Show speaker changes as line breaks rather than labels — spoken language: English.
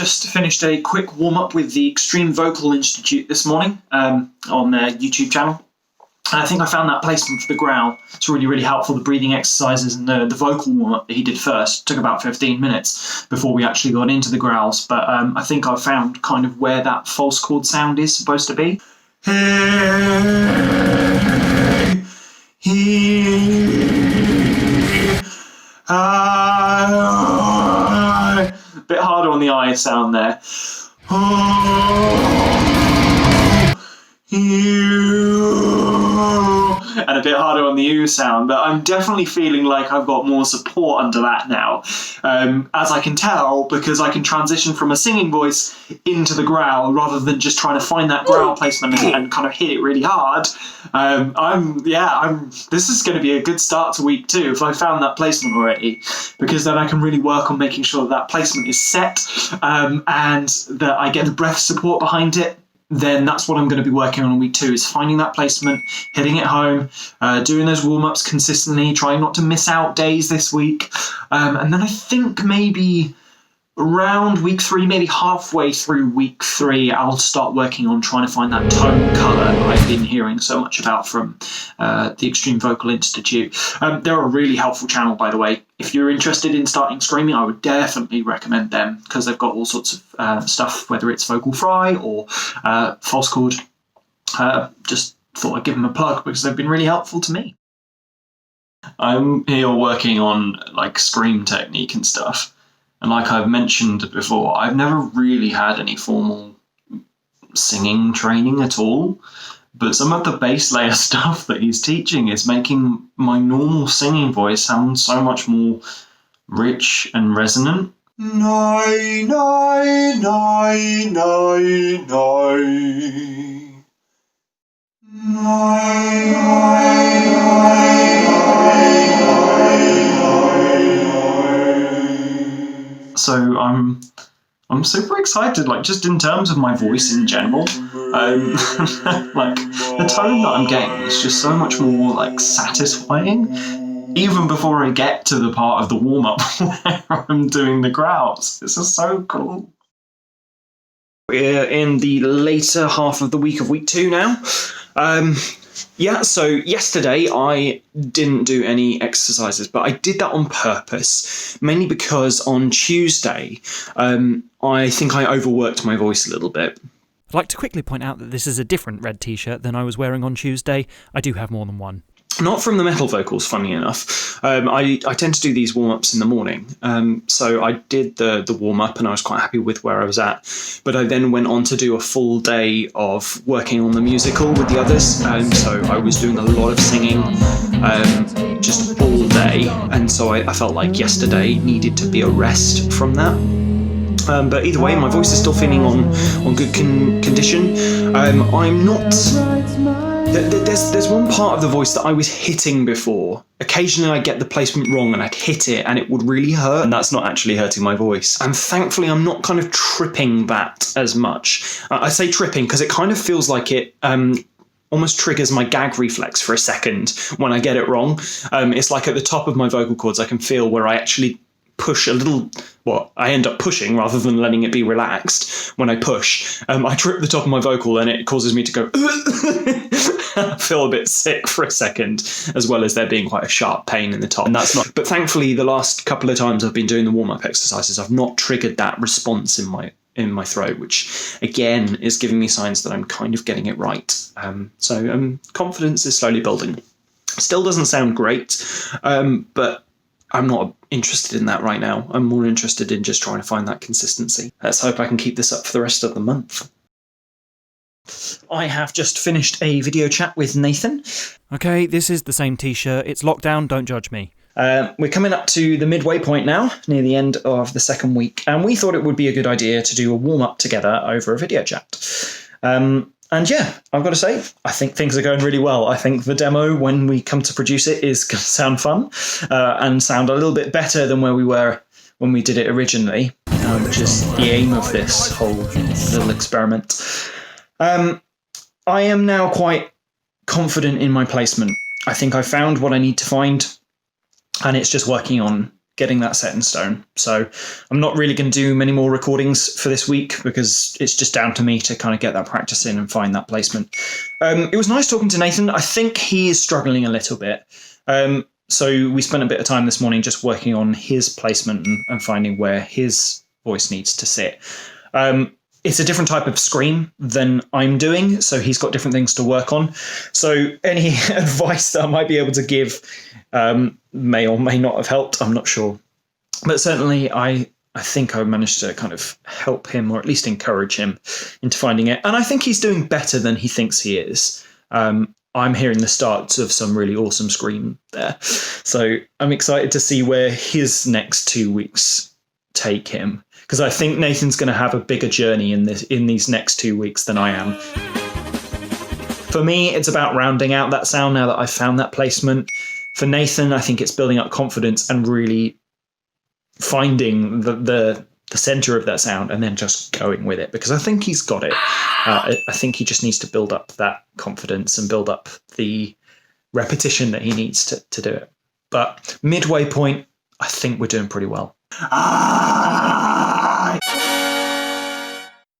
just finished a quick warm-up with the Extreme Vocal Institute this morning on their YouTube channel. And I think I found that placement for the growl. It's really, really helpful. The breathing exercises and the vocal warm-up that he did first took about 15 minutes before we actually got into the growls. But I think I found kind of where that false chord sound is supposed to be. Bit harder on the I sound there. And a bit harder on the U sound, but I'm definitely feeling like I've got more support under that now, as I can tell, because I can transition from a singing voice into the growl rather than just trying to find that growl placement and kind of hit it really hard. This is going to be a good start to week 2 if I found that placement already, because then I can really work on making sure that placement is set and that I get the breath support behind it. Then that's what I'm going to be working on in week 2, is finding that placement, hitting it home, doing those warm-ups consistently, trying not to miss out days this week. And then I think maybe around week 3, maybe halfway through week 3, I'll start working on trying to find that tone colour I've been hearing so much about from the Extreme Vocal Institute. They're a really helpful channel, by the way. If you're interested in starting screaming, I would definitely recommend them, because they've got all sorts of stuff, whether it's vocal fry or false chord. Just thought I'd give them a plug because they've been really helpful to me. I'm here working on like scream technique and stuff. And like I've mentioned before, I've never really had any formal singing training at all. But some of the bass layer stuff that he's teaching is making my normal singing voice sound so much more rich and resonant. Nine, nine, nine, nine, nine. Nine, nine, nine. So I'm super excited, like just in terms of my voice in general. Like the tone that I'm getting is just so much more like satisfying, even before I get to the part of the warm-up where I'm doing the growls. This is so cool. We're in the later half of the week of week 2 now. So yesterday I didn't do any exercises, but I did that on purpose, mainly because on Tuesday, I think I overworked my voice a little bit.
I'd like to quickly point out that this is a different red t-shirt than I was wearing on Tuesday. I do have more than one.
Not from the metal vocals, funny enough. I tend to do these warm-ups in the morning. So I did the warm-up and I was quite happy with where I was at. But I then went on to do a full day of working on the musical with the others. So I was doing a lot of singing just all day. And so I felt like yesterday needed to be a rest from that. But either way, my voice is still feeling on good condition. I'm not... There's one part of the voice that I was hitting before. Occasionally I'd get the placement wrong and I'd hit it and it would really hurt, and that's not actually hurting my voice. And thankfully I'm not kind of tripping that as much. I say tripping because it kind of feels like it almost triggers my gag reflex for a second when I get it wrong. It's like at the top of my vocal cords I can feel where I actually push a little, I end up pushing rather than letting it be relaxed. When I push, I trip the top of my vocal and it causes me to go I feel a bit sick for a second, as well as there being quite a sharp pain in the top. And that's not, but thankfully the last couple of times I've been doing the warm-up exercises, I've not triggered that response in my throat, which again is giving me signs that I'm kind of getting it right. So confidence is slowly building. Still doesn't sound great, but I'm not interested in that right now. I'm more interested in just trying to find that consistency. Let's hope I can keep this up for the rest of the month. I have just finished a video chat with Nathan.
Okay, this is the same t-shirt. It's lockdown, don't judge me.
We're coming up to the midway point now, near the end of the second week, and we thought it would be a good idea to do a warm-up together over a video chat. And yeah, I've got to say, I think things are going really well. I think the demo, when we come to produce it, is going to sound fun and sound a little bit better than where we were when we did it originally, which is the aim of this whole little experiment. I am now quite confident in my placement. I think I found what I need to find, and it's just working on getting that set in stone. So I'm not really going to do many more recordings for this week because it's just down to me to kind of get that practice in and find that placement. It was nice talking to Nathan. I think he is struggling a little bit. So we spent a bit of time this morning just working on his placement and finding where his voice needs to sit. It's a different type of scream than I'm doing, so he's got different things to work on. So any advice that I might be able to give may or may not have helped. I'm not sure. But certainly I think I managed to kind of help him, or at least encourage him into finding it. And I think he's doing better than he thinks he is. I'm hearing the starts of some really awesome scream there. So I'm excited to see where his next 2 weeks take him, because I think Nathan's going to have a bigger journey in these next 2 weeks than I am. For me, it's about rounding out that sound now that I've found that placement. For Nathan, I think it's building up confidence and really finding the center of that sound and then just going with it, because I think he's got it. I think he just needs to build up that confidence and build up the repetition that he needs to do it. But midway point, I think we're doing pretty well.